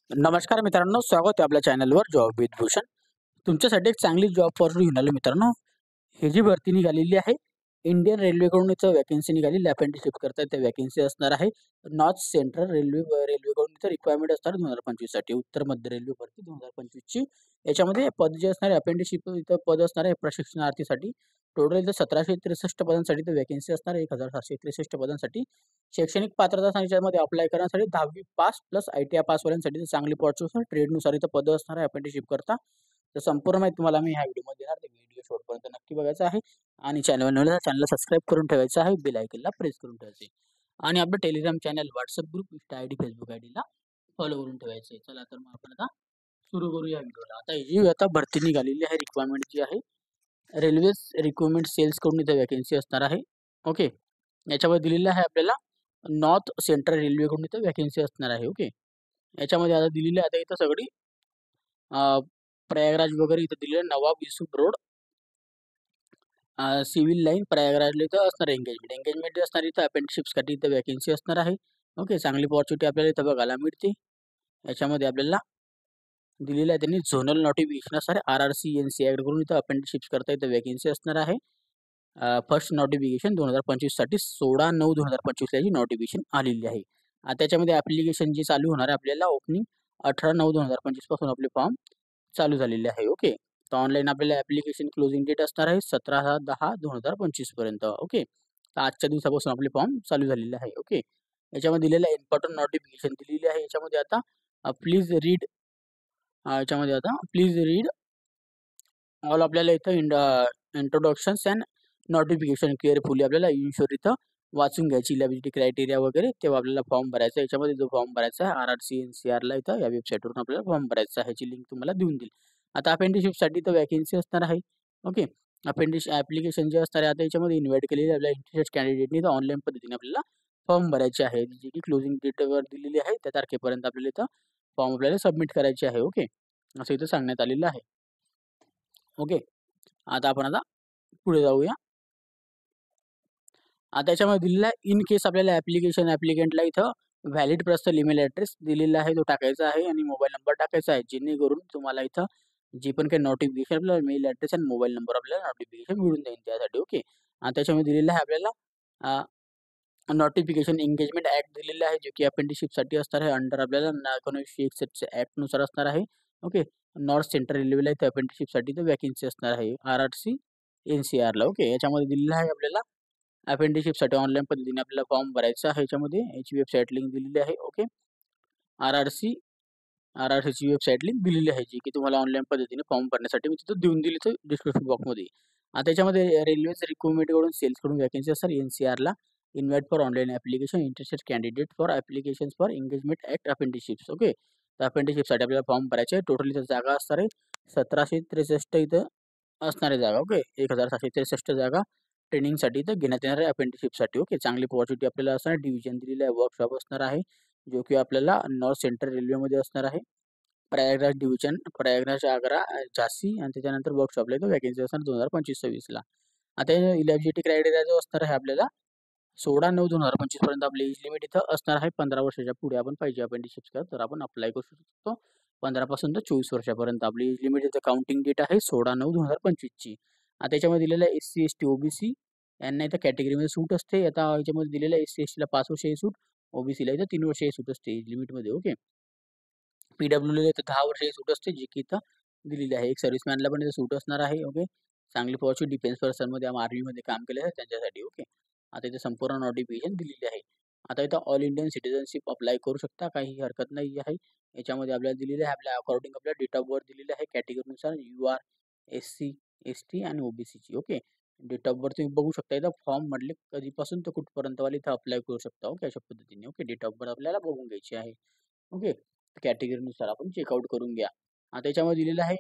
नमस्कार मित्रांनो, स्वागत आहे आपल्या चॅनलवर जॉब विथ भूषण. तुमच्यासाठी एक चांगली जॉब ऑफर घेऊन आलो मित्रांनो. ही जी भरती निघालेली आहे, इंडियन रेल्वेकडून इथं व्हॅकन्सी निघालेली अप्रेंटिसशिप करता त्या व्हॅकन्सी असणार आहे. नॉर्थ सेंट्रल रेल्वेकडून इथं रिक्वायरमेंट असणार 2025 साठी. उत्तर मध्य रेल्वे भरती 2025 ची. याच्यामध्ये पद जे असणार आहे अप्रेंटिसशिप इथं पद असणार आहे प्रशिक्षणार्थीसाठी. टोटल इथं 1763 पदांसाठी इथं व्हॅकन्सी असणार आहे 1763 पदांसाठी. शैक्षणिक पात्रता सांगितल्यामध्ये अप्लाय करण्यासाठी 10वी पास प्लस ITI पासवाल्यांसाठी चांगली पॉर्च्युनर ट्रेडनुसार इथं पद असणार आहे अप्रेंटिसशिप करता. तर संपूर्ण माहिती तुम्हाला मी ह्या व्हिडिओमध्ये देणार. तर व्हिडिओ शेवटपर्यंत नक्की बघायचा आहे आणि चॅनलला सबस्क्राईब करून ठेवायचं आहे, बेल आयकॉनला प्रेस करून ठेवायचं आहे आणि आपलं Telegram channel, WhatsApp group, Insta ID, Facebook आयडीला फॉलो करून ठेवायचं आहे. चला तर मग आपण आता सुरू करूया व्हिडिओला. आता ही जी आता भरती निघालेली आहे रिक्वायरमेंट जी आहे रेल्वे रिक्रुटमेंट सेल्स कडून इथे व्हॅकन्सी असणार आहे. ओके. याच्यामध्ये दिलेलं आहे आपल्याला नॉर्थ सेंट्रल रेल्वेकडून इथं व्हॅकन्सी असणार आहे. ओके. याच्यामध्ये आता दिलेली आहे आता इथं सगळी प्रयागराज वगैरे इथं दिलेलं Nawab Yusuf road civil line प्रयागराजला इथं असणार आहे एंगेजमेंट. एंगेजमेंट असणार इथं अप्रेंटिसशिपसाठी इथं व्हॅकन्सी असणार आहे. ओके. चांगली अपॉर्च्युनिटी आपल्याला इथं बघायला मिळते. याच्यामध्ये आपल्याला दिलेलं आहे त्यांनी झोनल नोटिफिकेशन असणार आहे. RRC NC कडून इथं अप्रेंटिसशिप करता इथं व्हॅकन्सी असणार आहे. फर्स्ट नोटिफिकेशन 2025 साठी 16/9/2025 ला नोटिफिकेशन आलेली आहे. त्याच्यामध्ये ॲप्लिकेशन जी चालू होणार आहे आपल्याला ओपनिंग 18/9/2025 पासून आपले फॉर्म चालू झालेले आहे. ओके. तर ऑनलाईन आपल्याला ॲप्लिकेशन क्लोजिंग डेट असणार आहे 17/10/2025 पर्यंत. ओके. तर आजच्या दिवसापासून आपले फॉर्म चालू झालेले आहे. ओके. याच्यामध्ये दिलेलं इम्पॉर्टंट नोटिफिकेशन दिलेली आहे. याच्यामध्ये आता प्लीज रीड याच्यामध्ये आता प्लीज रीड ऑल आपल्याला इथं इंट्रोडक्शन्स अँड नोटिफिकेशन केअरफुली आपल्याला इन्शुअर इथं वाचून घ्यायची इलिजिबिलिटी क्रायटेरिया वगैरे तेव्हा आपल्याला फॉर्म भरायचा आहे. याच्यामध्ये जो फॉर्म भरायचा आहे RRC NCRला इथं या वेबसाईटवरून आपल्याला फॉर्म भरायचा आहे. ह्याची लिंक तुम्हाला देऊन देईल. आता अप्रेंटिसशिपसाठी तर व्हॅकन्सी असणार आहे. ओके. ॲप्लिकेशन जे असणार आहे आता याच्यामध्ये इन्व्हाईट केलेले आपल्या इंटरेस्टेड कॅन्डिडेटनी तर ऑनलाईन पद्धतीने आपल्याला फॉर्म भरायचे आहे. जी की क्लोजिंग डेटवर दिलेली आहे त्या तारखेपर्यंत आपल्याला इथं फॉर्म आपल्याला सबमिट करायचे आहे. ओके. असं इथं सांगण्यात आलेलं आहे. ओके. आता आपण पुढे जाऊया. आता याच्यामध्ये दिलेला आहे इन केस आपल्याला ॲप्लिकंटला इथं व्हॅलिड पर्सनल ईमेल ॲड्रेस दिलेला आहे तो टाकायचा आहे आणि मोबाईल नंबर टाकायचा आहे. जेणेकरून तुम्हाला इथं जी पण काही नोटिफिकेशन आपल्याला मेल ॲड्रेस आणि मोबाईल नंबर आपल्याला नोटिफिकेशन मिळून जाईल त्यासाठी. ओके. आणि त्याच्यामध्ये दिलेलं आहे आपल्याला नोटिफिकेशन एंगेजमेंट ॲक्ट दिलेला आहे जो की अप्रेंटिसशिपसाठी असणार आहे. अंडर आपल्याला 1961 ॲक्टनुसार असणार आहे. ओके. नॉर्थ सेंट्रल रेल्वेला इथं अप्रेंटिसशिपसाठी इथं व्हॅकन्सी असणार आहे. RRC NCRला. ओके. याच्यामध्ये दिलेलं आहे आपल्याला अप्रेंटिसशिपसाठी ऑनलाईन पद्धतीने आपल्याला फॉर्म भरायचा आहे. याच्यामध्ये याची वेबसाईट लिंक दिलेली आहे. ओके. RRCची वेबसाईट लिंक दिलेली आहे जी की तुम्हाला ऑनलाईन पद्धतीने फॉर्म भरण्यासाठी मी तिथं देऊन दिली इथं डिस्क्रिप्शन बॉक्समध्ये. आता त्याच्यामध्ये रेल्वेज रिक्रुटमेंटकडून सेल्सकडून व्हॅकन्सी असतात NCRला. Invite for online application interested candidate for applications for engagement act apprenticeships. Okay. तर अप्रेंटिसशिपसाठी आपल्याला फॉर्म भरायचे आहे. टोटल इथं जागा असणार आहे 1763 इथं असणाऱ्या जागा. ओके. 1763 जागा ट्रेनिंगसाठी इथं घेण्यात येणार आहे अप्रेंटिसशिपसाठी. ओके. चांगली अपॉर्च्युनिटी आपल्याला असणार आहे. डिव्हिजन दिलेलं आहे. वर्कशॉप असणार आहे जो की आपल्याला नॉर्थ सेंट्रल रेल्वेमध्ये असणार आहे. प्रयागराज डिव्हिजन, प्रयागराज, आग्रा, झाशी आणि त्याच्यानंतर वर्कशॉपला इथं व्हॅकन्सी असणार 2025-26 ला. आता इलिजिबिलिटी क्रायटेरिया जो असणार आहे आपल्याला 16/9/2025 पर्यंत आपली एज लिमिट इथं असणार आहे. 15 वर्षाच्या पुढे आपण पाहिजे अप्रेंटिसशिप तर आपण अप्लाय करू शकतो. 15 पासून तर 24 वर्षापर्यंत आपली एज लिमिट इथं काउंटिंग डेट आहे 16/9/2025 ची. आता त्याच्यामध्ये दिलेलं आहे SC, ST, OBC यांना इथं कॅटेगरीमध्ये सूट असते. आता याच्यामध्ये दिलेलं आहे SC, STला 5 वर्ष सूट, OBCला इथं 3 वर्ष सूट असते एज लिमिटमध्ये. ओके. PWला इथं 10 वर्ष सूट असते जी की इथं दिलेली आहे. एक सर्व्हिसमॅनला पण इथं सूट असणार आहे. ओके. चांगली पॉझिटिव्ह डिफेन्स पर्सनमध्ये आर्मीमध्ये काम केलं आहे त्यांच्यासाठी. ओके. आता इथे संपूर्ण नोटिफिकेशन दिलेली आहे. आता इथं ऑल इंडियन सिटिझनशिप अप्लाय करू शकता. काही हरकत नाही आहे. याच्यामध्ये आपल्याला दिलेलं आहे आपल्या अकॉर्डिंग आपल्या डेट ऑफ बर्थ दिलेलं आहे. कॅटेगरीनुसार UR, SC, ST आणि OBCची. ओके. डेट ऑफ बर्थ तुम्ही बघू शकता इथं फॉर्म मधले कधीपासून तर कुठपर्यंत वाले इथं अप्लाय करू शकता. ओके. अशा पद्धतीने. ओके. डेट ऑफ बर्थ आपल्याला बघून घ्यायची आहे. ओके. कॅटेगरीनुसार आपण चेकआउट करून घ्या. आता त्याच्यामध्ये दिलेलं आहे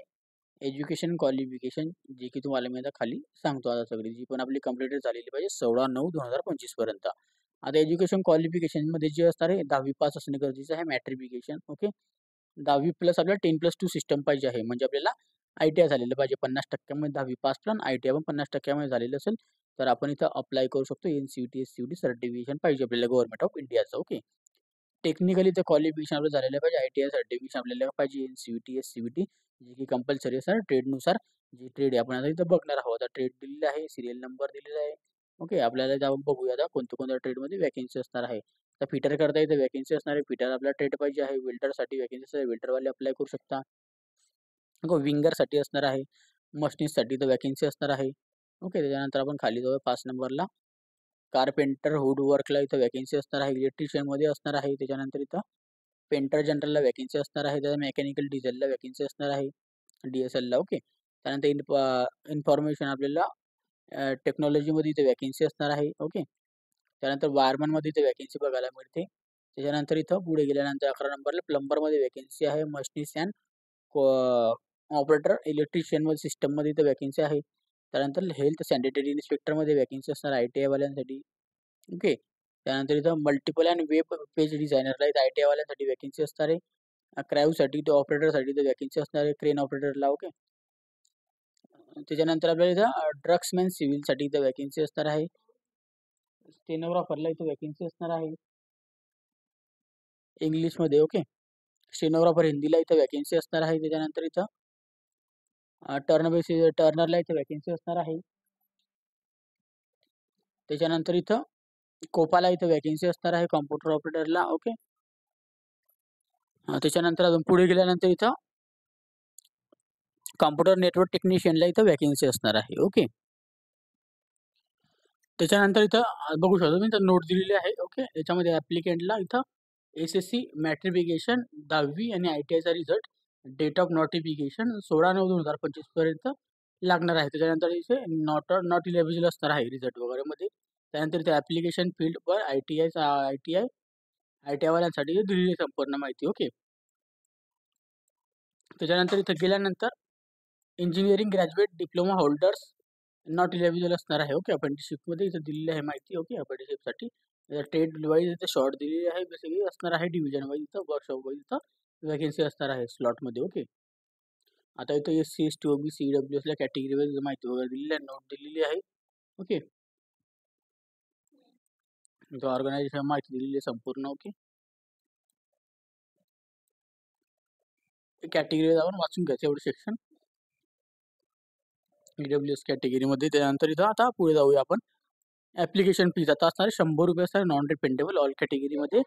एज्युकेशन क्वालिफिकेशन जे की तुम्हाला मी आता खाली सांगतो आता सगळी जी पण आपली कंप्लीटेड झालेली पाहिजे 16/9/2025 पर्यंत. आता एज्युकेशन क्वालिफिकेशनमध्ये जे असणार आहे 10वी पास असणे गरजेचं आहे. मॅट्रिफिकेशन. ओके. 10वी प्लस आपल्याला 10+2 सिस्टम पाहिजे आहे. म्हणजे आपल्याला ITI झालेलं पाहिजे 50% मध्ये 10वी पास प्लस ITI पण 50% मध्ये झालेलं असेल तर आपण इथं अप्लाय करू शकतो. NCVT, SCVT सर्टिफिकेशन पाहिजे आपल्याला गव्हर्नमेंट ऑफ इंडियाचं. ओके. टेक्निकली ते क्वालिफिकेशन आपलं झालेलं पाहिजे. ITI सर्टिफिकेशन आपल्याला पाहिजे. NCVT, SCVT जे की कंपल्सरी असणार ट्रेडनुसार. जे ट्रेड आहे आपण आता इथं बघणार आहोत. आता ट्रेड दिलेला आहे, सीरियल नंबर दिलेला आहे. ओके. आपल्याला जाऊन बघूया आता कोणत्या-कोणत्या ट्रेडमध्ये व्हॅकन्सी असणार आहे. तर फिटर करता इथं व्हॅकन्सी असणार आहे. फिटर आपल्याला ट्रेड पाहिजे आहे. वेल्डरसाठी व्हॅकन्सी असणार आहे. वेल्डरवाले अप्लाय करू शकता. विंगरसाठी असणार आहे. मशिनिस्टसाठी इथं व्हॅकन्सी असणार आहे. ओके. त्याच्यानंतर आपण खाली जाऊया 5 नंबरला. कारपेंटर, वूड वर्कला इथं व्हॅकन्सी असणार आहे. इलेक्ट्रिशियनमध्ये असणार आहे. त्याच्यानंतर इथं पेंटर जनरलला व्हॅकन्सी असणार आहे. त्याचा मेकॅनिकल डिझेलला व्हॅकन्सी असणार आहे. DSLला ओके. त्यानंतर इन्फॉर्मेशन आपल्याला टेक्नॉलॉजीमध्ये इथे व्हॅकन्सी असणार आहे. ओके. त्यानंतर वायरमनमध्ये इथे व्हॅकन्सी बघायला मिळते. त्याच्यानंतर इथं पुढे गेल्यानंतर 11 नंबरला प्लंबरमध्ये व्हॅकन्सी आहे. मशिनिस्ट अँड ऑपरेटर इलेक्ट्रिशियनमध्ये सिस्टममध्ये इथं व्हॅकन्सी आहे. त्यानंतर हेल्थ सॅनिटरी इन्स्पेक्टरमध्ये व्हॅकन्सी असणार ITI वाल्यांसाठी. ओके. त्यानंतर इथं मल्टिपल अँड वेब पेज डिझायनरला इथं ITI वाल्यांसाठी व्हॅकन्सी असणार आहे. क्राऊसाठी इथं ऑपरेटरसाठी इथं व्हॅकन्सी असणार आहे. क्रेन ऑपरेटरला ओके. त्याच्यानंतर आपल्याला इथं ड्रग्समॅन सिव्हिलसाठी इथं व्हॅकन्सी असणार आहे. स्टेनोग्राफरला इथं व्हॅकन्सी असणार आहे. इंग्लिशमध्ये ओके. स्टेनोग्राफर हिंदीला इथं व्हॅकन्सी असणार आहे. त्याच्यानंतर इथं टर्नरला इथं व्हॅकन्सी असणार आहे. त्याच्यानंतर इथं कोपाला इथं व्हॅकन्सी असणार आहे कॉम्प्युटर ऑपरेटरला ओके. त्याच्यानंतर अजून पुढे गेल्यानंतर इथं कॉम्प्युटर नेटवर्क टेक्निशियनला इथं व्हॅकन्सी असणार आहे ओके. त्याच्यानंतर इथं बघू शकतो मी इथं नोट दिलेली आहे ओके. याच्यामध्ये ॲप्लिकेंटला इथं SSC मॅट्रिफिकेशन 10वी आणि ITIचा रिझल्ट डेट ऑफ नोटिफिकेशन 16/9/2025 पर्यंत लागणार आहे. त्याच्यानंतर इथे नॉट इलिजिबल असणार आहे रिझल्ट वगैरेमध्ये. त्यानंतर इथे ॲप्लिकेशन फील्डवर ITI वाल्यांसाठी दिलेली संपूर्ण माहिती ओके. त्याच्यानंतर इथं गेल्यानंतर engineering graduate diploma holders not eligible असणार आहे ओके. अप्रेंटिसशिपमध्ये इथं दिलेली आहे माहिती ओके. अप्रेंटिसशिपसाठी ट्रेड वाईज इथं शॉर्ट दिलेली आहे. बेसिकली असणार आहे डिव्हिजन वाईज इथं वर्कशॉप वाईज इथं व्हॅकन्सी असणार आहे स्लॉटमध्ये ओके. आता इथं SC, ST, OBC, EWSला कॅटेगरी वाईज माहिती वगैरे दिलेली आहे. नोट दिलेली आहे ओके. इथं ऑर्गनायझेशन माहिती दिलेली आहे संपूर्ण ओके. कॅटेगरी आपण वाचून घ्यायचं एवढं सेक्शन EWS कॅटेगरीमध्ये. त्यानंतर इथं आता पुढे जाऊया आपण. ॲप्लिकेशन फीज आता असणार आहे ₹100 असणार नॉन रिपेंडेबल ऑल कॅटेगरीमध्ये.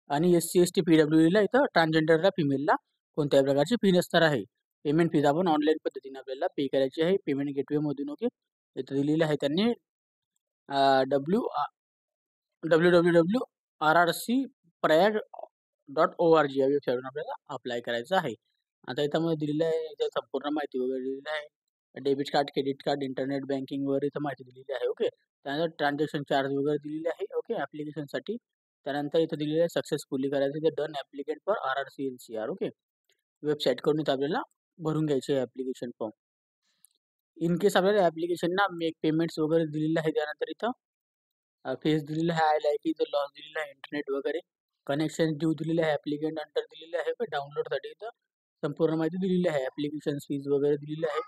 आणि SC, ST, PWDला इथं ट्रान्सजेंडरला फिमेलला कोणत्याही प्रकारची फी नसणार आहे. पेमेंट फीज आपण ऑनलाईन पद्धतीने आपल्याला पे करायची आहे पेमेंट गेटवेमधून ओके. इथं दिलेलं आहे त्यांनी www.rrcprayag.org या वेबसाईटवरून आपल्याला अप्लाय करायचं आहे. आता इथं दिलेलं आहे इथं संपूर्ण माहिती वगैरे दिलेली आहे. Debit card, credit card, internet banking वगैरे इथं माहिती दिलेली आहे ओके. त्यानंतर ट्रान्झॅक्शन चार्ज वगैरे दिलेले आहे ओके ॲप्लिकेशनसाठी. त्यानंतर इथं दिलेलं आहे सक्सेसफुली करायचं इथे done applicant for RRC NCR okay. वेबसाईटकडून इथं आपल्याला भरून घ्यायचे आहे ॲप्लिकेशन फॉर्म. इन केस आपल्याला ॲप्लिकेशनना मेक पेमेंट्स वगैरे दिलेलं आहे. त्यानंतर इथं फेस दिलेलं आहे, LITचं लॉस दिलेलं आहे, इंटरनेट वगैरे कनेक्शन ड्यू दिलेलं आहे, ॲप्लिकेंट अंडर दिलेलं आहे. डाउनलोडसाठी इथं संपूर्ण माहिती दिलेली आहे. ॲप्लिकेशन फीज वगैरे दिलेली आहे.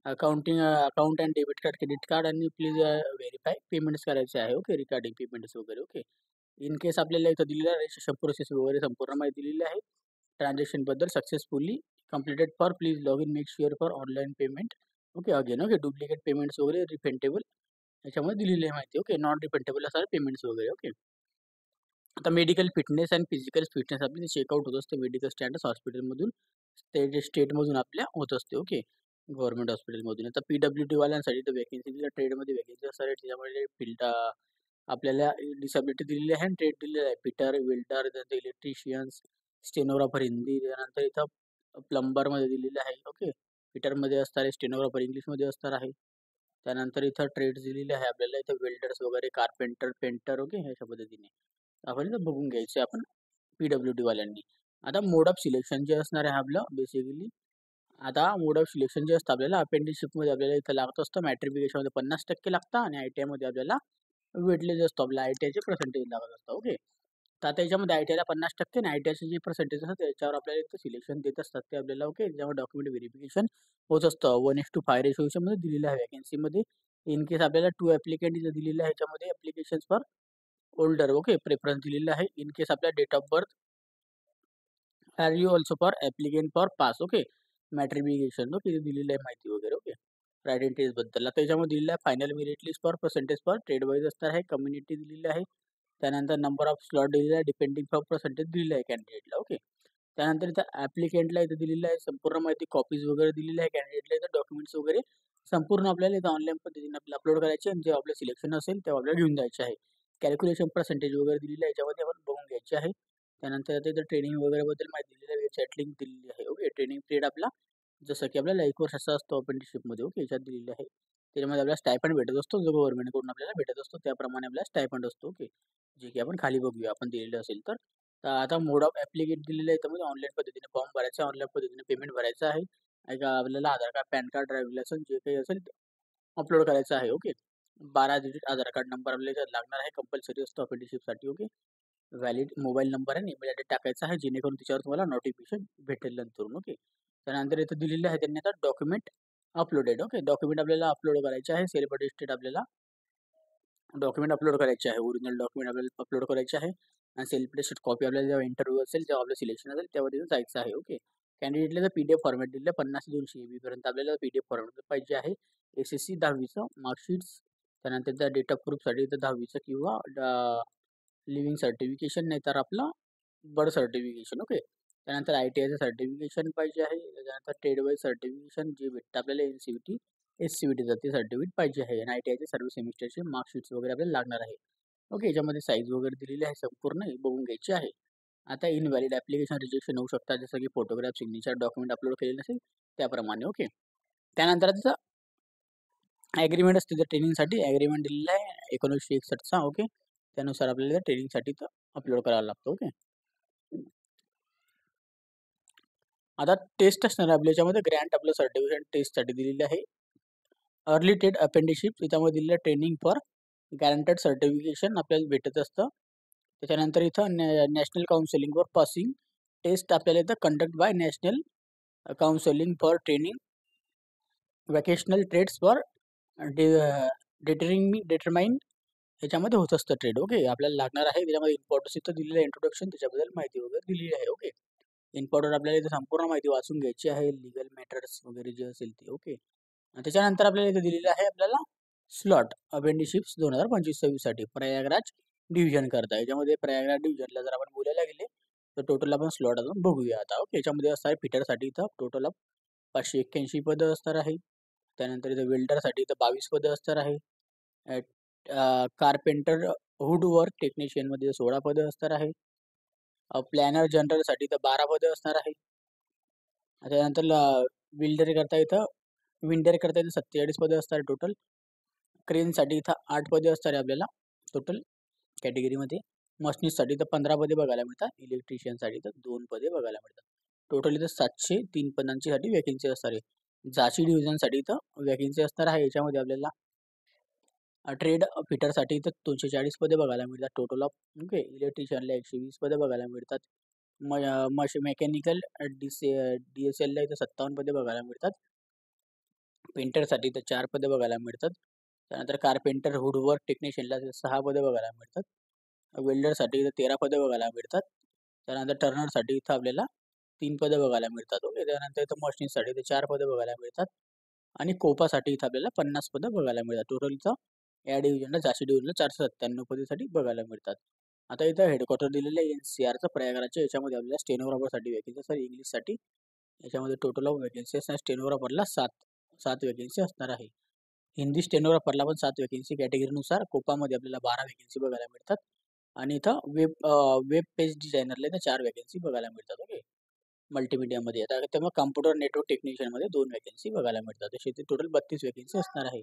Account and debit card, credit card आणि प्लीज व्हेरिफाय पेमेंट्स करायचे आहे ओके. रिगार्डिंग पेमेंट्स वगैरे ओके. इन केस आपल्याला इथं दिलेलं आहे रजिस्ट्रेशन प्रोसेस वगैरे संपूर्ण माहिती दिलेली आहे. ट्रान्झॅक्शनबद्दल successfully completed for please log in make sure for online payment okay. Again okay. Duplicate payments वगैरे रिफंडेबल याच्यामध्ये दिलेली आहे माहिती ओके. नॉन रिफंडेबल असणार पेमेंट्स वगैरे ओके. आता medical fitness and physical fitness आपली चेकआउट होत असते मेडिकल स्टँडर्ड्स हॉस्पिटलमधून स्टेटमधून आपल्या होत असते ओके. गव्हर्नमेंट हॉस्पिटलमधून. आता PWD वाल्यांसाठी तर व्हॅकन्सी ट्रेडमध्ये व्हॅकन्सी असणार आहे. त्याच्यामध्ये फील्ड आपल्याला डिसॅबिलिटी दिलेली आहे आणि ट्रेड दिलेलं आहे. फिटर, वेल्डर, त्यानंतर इलेक्ट्रिशियन्स, स्टेनोग्राफर हिंदी, त्यानंतर इथं प्लंबरमध्ये दिलेलं आहे ओके. फिटरमध्ये असणार आहे, स्टेनोग्राफर इंग्लिशमध्ये असणार आहे. त्यानंतर इथं ट्रेड्स दिलेले आहे आपल्याला इथं वेल्डर्स वगैरे कारपेंटर, पेंटर ओके ह्याच्या पद्धतीने आपण इथं बघून घ्यायचे आपण PWD वाल्यांनी. आता मोड ऑफ सिलेक्शन जे असणार आहे आपलं बेसिकली आता मोड ऑफ सिलेक्शन जे असतं आपल्याला अपेंडिशिपमध्ये आपल्याला इथं लागत असतं मॅट्रिफिकेशनमध्ये 50% लागतं आणि ITIमध्ये आपल्याला वेटलेज असतो आपल्या ITIचे पर्सेंटेज लागत असतं ओके. तर आता याच्यामध्ये ITIला 50% आणि ITIचे जे पर्सेंटेज असतात त्याच्यावर आपल्याला इथं सिलेक्शन देत असतात ते आपल्याला ओके. त्याच्यावर डॉक्युमेंट व्हेरिफिकेशन होत असतं 1:5 रेशोमध्ये दिलेलं आहे वॅकन्सीमध्ये. इन केस आपल्याला 2 ॲप्लिकेंट इथं दिलेलं आहे ह्याच्यामध्ये applications for older okay preference दिलेला आहे. इन केस आपल्या date of birth are you also for applicant for pass okay matriculation okay दिलेलं आहे माहिती वगैरे ओके रायटिंग टेस्टबद्दल. आता त्याच्यामध्ये दिलेलं आहे final merit list for percentage for trade wise असणार आहे कम्युनिटी दिलेली आहे. त्यानंतर नंबर ऑफ स्लॉट दिलेला आहे डिपेंडिंग फॉर पर्सेंटेज दिलेलं आहे कॅन्डिडेटला ओके. त्यानंतर इथं ॲप्लिकेंटला इथं दिलेलं आहे संपूर्ण माहिती कॉपीज वगैरे दिलेली आहे कॅन्डिडेटला इथं डॉक्युमेंट्स वगैरे संपूर्ण आपल्याला इथं ऑनलाईन पद्धतीने आपल्याला अपलोड करायचे आणि जेव्हा आपलं सिलेक्शन असेल तेव्हा आपल्याला घेऊन जायचे आहे. कॅल्क्युलेशन पर्सेंटेज वगैरे दिलेलं आहे याच्यामध्ये आपण बघून घ्यायचे आहे. त्यानंतर आता इथं ट्रेनिंग वगैरे बद्दल माहिती दिलेली आहे वेबसाईट लिंक दिलेली आहे ओके. ट्रेनिंग पिरियड आपला जसं की आपल्याला 1 वर्षाचा असतो अप्रेंटिसशिपमध्ये ओके याच्यात दिलेली आहे. त्याच्यामध्ये आपल्याला स्टायपंड भेटत असतो जो गव्हर्नमेंटकडून आपल्याला भेटत असतो त्याप्रमाणे आपल्याला स्टायपंड असतो ओके. जे की आपण खाली बघूया आपण दिलेलं असेल तर. तर आता मोड ऑफ ॲप्लिकेट दिलेलं आहे त्यामध्ये ऑनलाईन पद्धतीने फॉर्म भरायचा ऑनलाईन पद्धतीने पेमेंट भरायचं आहे. का आपल्याला Aadhaar card PAN card driving licence जे काही असेल ते अपलोड करायचं आहे okay. 12 digit Aadhaar card number आपल्याला याच्यात लागणार आहे कंपल्सरी असतो अप्रेंटिसशिपसाठी ओके. व्हॅलिड मोबाईल नंबर आणि ईमेल आयडी टाकायचा आहे जेणेकरून त्याच्यावर तुम्हाला नोटिफिकेशन भेटेल नंतरून ओके. त्यानंतर इथं दिलेलं आहे त्यांनी आता डॉक्युमेंट अपलोडेड ओके. डॉक्युमेंट आपल्याला अपलोड करायचे आहे सेल्फ अटेस्टेड आपल्याला डॉक्युमेंट अपलोड करायचे आहे. ओरिजिनल डॉक्युमेंट आपल्याला अपलोड करायचे आहे आणि सेल्फ अटेस्टेड कॉपी आपल्याला जेव्हा इंटरव्ह्यू असेल तेव्हा आपलं सिलेक्शन असेल तेव्हा तिथं जायचं आहे ओके. कॅन्डिडेटला जर PDF फॉर्मॅट दिलेलं 50 ते 200 MB पर्यंत आपल्याला PDF फॉर्मॅट पाहिजे आहे. SSC 10वीचं मार्कशीट्स त्यानंतर त्या डेट ऑफ प्रूफसाठी तर 10वीचं किंवा लिव्हिंग सर्टिफिकेशन नाही तर आपलं बर्थ सर्टिफिकेशन ओके. त्यानंतर ITIचं सर्टिफिकेशन पाहिजे आहे. त्याच्यानंतर ट्रेड वाईज सर्टिफिकेशन जे भेटतं आपल्याला NCVT SCVTचं ते सर्टिफिकेट पाहिजे आहे आणि ITIचे सर्व सेमिस्टरचे मार्कशीट्स वगैरे आपल्याला लागणार आहे. ओके याच्यामध्ये साईज वगैरे दिलेली आहे संपूर्ण हे बघून घ्यायची आहे. आता इनव्हॅलिड ॲप्लिकेशन रिजेक्शन होऊ शकतात जसं की फोटोग्राफ सिग्नेचर डॉक्युमेंट अपलोड केलेलं नसेल त्याप्रमाणे ओके. त्यानंतर त्याचं ॲग्रीमेंट असते त्या ट्रेनिंगसाठी ॲग्रीमेंट दिलेलं आहे 1961चा ओके. त्यानुसार आपल्याला ट्रेनिंगसाठी तर अपलोड करावं लागतं ओके. आता टेस्ट असणार आहे आपल्या याच्यामध्ये ग्रँट आपलं सर्टिफिकेट टेस्टसाठी दिलेली आहे. अर्ली टेट अपेंडिशिप त्याच्यामध्ये दिलेलं ट्रेनिंग फॉर गॅरंटेड सर्टिफिकेशन आपल्याला भेटत असतं. त्याच्यानंतर इथं national counselling for passing test आपल्याला इथं conduct by national counselling for training vocational trades for determine ह्याच्यामध्ये होत असतं ट्रेड ओके. आपल्याला लागणार आहे त्याच्यामध्ये इम्पॉर्टन्स इथं दिलेलं आहे इंट्रोडक्शन त्याच्याबद्दल माहिती वगैरे दिलेली आहे ओके. इम्पॉर्टंट आपल्याला इथं संपूर्ण माहिती वाचून घ्यायची आहे लीगल मॅटर्स वगैरे जे असेल ते ओके. त्याच्यानंतर आपल्याला इथं दिलेलं आहे आपल्याला स्लॉट अपेंडिशिप्स 2025-26साठी प्रयागराज डिव्हिजन करता याच्यामध्ये प्रयागराज डिव्हिजनला जर आपण बोलायला गेले तर टोटल आपण स्लॉट अजून बघूया आता ओके. याच्यामध्ये असणार आहे फिटरसाठी इथं टोटल ऑफ 581 पदं असणार आहे. त्यानंतर इथं वेल्डरसाठी इथं 22 पदं असणार आहे. कार्पेंटर हुड वर्क टेक्निशियनमध्ये 16 पदं असणार आहे. प्लॅनर जनरलसाठी इथं 12 पदं असणार आहे. त्यानंतर विंडर करता इथं 47 पदं असणार आहे टोटल. क्रेनसाठी इथं 8 पदे असणार आहे आपल्याला टोटल कॅटेगरीमध्ये. मशिनिस्टसाठी इथं 15 पदे बघायला मिळतात. इलेक्ट्रिशियनसाठी इथं 2 पदे बघायला मिळतात. टोटल इथं 703 पदांची वॅकेन्सी असणार आहे. झाशी डिव्हिजनसाठी इथं वॅकेन्सी असणार आहे. याच्यामध्ये आपल्याला ट्रेड फिटरसाठी इथं 240 पदे बघायला मिळतात टोटल ऑफ ओके. इलेक्ट्रिशियनला 120 पदे बघायला मिळतात. मेकॅनिकल DSLला इथं 57 पदे बघायला मिळतात. पेंटरसाठी इथं 4 पदे बघायला मिळतात. त्यानंतर कार्पेंटर हुडवर्क टेक्निशियनला 6 पदे बघायला मिळतात. वेल्डरसाठी इथं 13 पदे बघायला मिळतात. त्यानंतर टर्नरसाठी इथं आपल्याला 3 पदे बघायला मिळतात ओके. त्यानंतर इथं मशिनिस्टसाठी इथं 4 पदे बघायला मिळतात आणि कोपासाठी इथं आपल्याला 50 पदं बघायला मिळतात. टोटल इथं या डिव्हिजनला झाशी डिव्हिजनला 497 पदेसाठी बघायला मिळतात. आता इथं हेडक्वार्टर दिलेलं आहे NCRचं प्रयागराजच्या याच्यामध्ये आपल्याला स्टेनोग्राफरसाठी वॅकेन्सी असतात इंग्लिशसाठी. याच्यामध्ये टोटल ऑफ वॅकेन्सी असणार स्टेनोग्राफरला 7 वॅकेन्सी असणार आहे. हिंदी स्टेनोग्राफरला पण 7 वॅकेन्सी कॅटेगरीनुसार. कोपामध्ये आपल्याला 12 वॅकेन्सी बघायला मिळतात आणि इथं वेब पेज डिझायनरला इथं 4 वॅकेन्सी बघायला मिळतात ओके. मल्टीमीडियामध्ये आता त्यामुळे कम्प्युटर नेटवर्क टेक्निशियनमध्ये 2 वॅकेन्सी बघायला मिळतात. असे ते टोटल 32 वॅकेन्सी असणार आहे.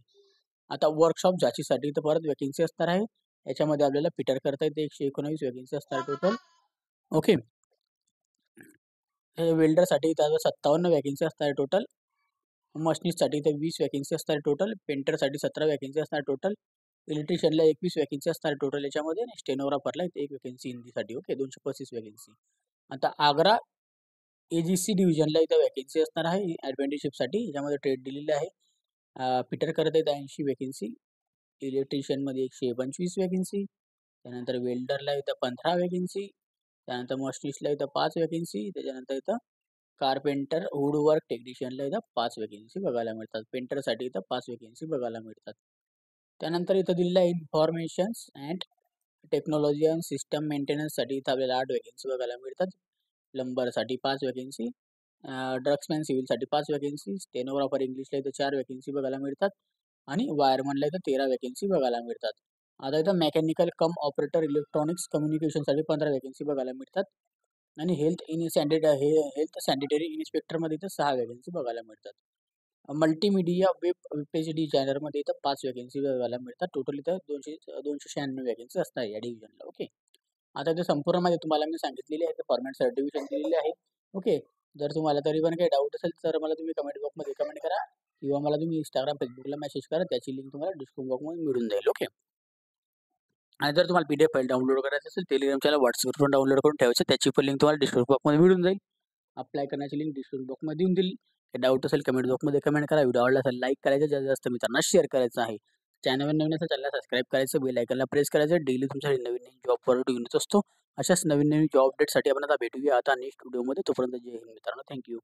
आता वर्कशॉप झाशीसाठी इथं परत वॅकेन्सी असणार आहे. याच्यामध्ये आपल्याला फिटर करता येते 119 वॅकेन्सी असणार टोटल ओके. वेल्डरसाठी इथं 57 वॅकेन्सी असणार टोटल. मशिनिस्टसाठी इथं 20 वॅकेन्सी असणार टोटल. पेंटरसाठी 17 वॅकेन्सी असणार टोटल. इलेक्ट्रिशियनला 21 वॅकेन्सी असणार टोटल याच्यामध्ये आणि स्टेनोग्राफरला इथे 1 वॅकेन्सी हिंदीसाठी ओके. 235 वॅकेन्सी. आता आग्रा AGC डिव्हिजनला इथं वॅकेन्सी असणार आहे अप्रेंटिसशिपसाठी. याच्यामध्ये ट्रेड दिलेले आहे. फिटर करता येतं 80 वॅकेन्सी. इलेक्ट्रिशियनमध्ये 125 वॅकेन्सी. त्यानंतर वेल्डरला इथं 15 वॅकेन्सी. त्यानंतर मशिनिस्टला इथं 5 व्हॅकन्सी. त्याच्यानंतर इथं कार्पेंटर, वूडवर्क टेक्निशियनला इथं 5 व्हॅकन्सी बघायला मिळतात. पेंटरसाठी इथं 5 व्हॅकन्सी बघायला मिळतात. त्यानंतर इथं दिलेलं आहे informations and technology and system मेंटेनन्ससाठी इथं आपल्याला 8 व्हॅकन्सी बघायला मिळतात. प्लंबरसाठी 5 व्हॅकन्सी, ड्रग्समॅन सिव्हिलसाठी 5 व्हॅकन्सी, स्टेनोग्राफर इंग्लिशला इथं 4 व्हॅकन्सी बघायला मिळतात आणि वायरमनला इथं 13 व्हॅकन्सी बघायला मिळतात. आता इथं मेकॅनिकल कम ऑपरेटर इलेक्ट्रॉनिक्स कम्युनिकेशनसाठी 15 व्हॅकन्सी बघायला मिळतात आणि हेल्थ सॅनिटरी इन्स्पेक्टरमध्ये इथं 6 व्हॅकन्सी बघायला मिळतात. मल्टीमीडिया वेब पेज डिझायनरमध्ये इथं 5 व्हॅकन्सी बघायला मिळतात. टोटल इथं 296 व्हॅकन्सी असतात या डिव्हिजनला. ओके. आता इथे संपूर्ण माहिती तुम्हाला मी सांगितलेली आहे. फॉर्मॅट सर्टिफिकेशन दिलेली आहे. ओके. जर तुम्हाला तरी पण काही डाऊट असेल तर मला तुम्ही कमेंट बॉक्समध्ये कमेंट करा किंवा मला तुम्ही Instagram, Facebookला मेसेज करा. त्याची लिंक तुम्हाला डिस्क्रिप्शन बॉक्समध्ये मिळून जाईल. ओके. आणि जर तुम्हाला PDF फाईल डाउनलोड करायचं असेल Telegram चॅनल WhatsAppवरून डाउनलोड करून ठेवायचं. त्याची पण लिंक तुम्हाला डिस्क्रिप्शन बॉक्समध्ये मिळून जाईल. अप्लाय करण्याची लिंक डिस्क्रिप्शन बॉक्समध्ये देऊन दिली. काही डाऊट असेल कमेंट बॉक्समध्ये कमेंट करा. व्हिडिओ आवडला असेल लाईक करायचं, जास्तीत जास्त मित्रांना शेअर करायचं आहे. चॅनलवर नवीन असेल चॅनलला सबस्क्राईब करायचं, बेल आयकॉनला प्रेस करायचं. डेली तुमच्यासाठी नवीन जॉब अपडेट घेऊन येत असतो. अशाच नवीन जॉब अपडेटसाठी आपण आता भेटूया आता नेक्स्ट व्हिडिओमध्ये. तोपर्यंत जय हिंद मित्रांनो. थँक्यू.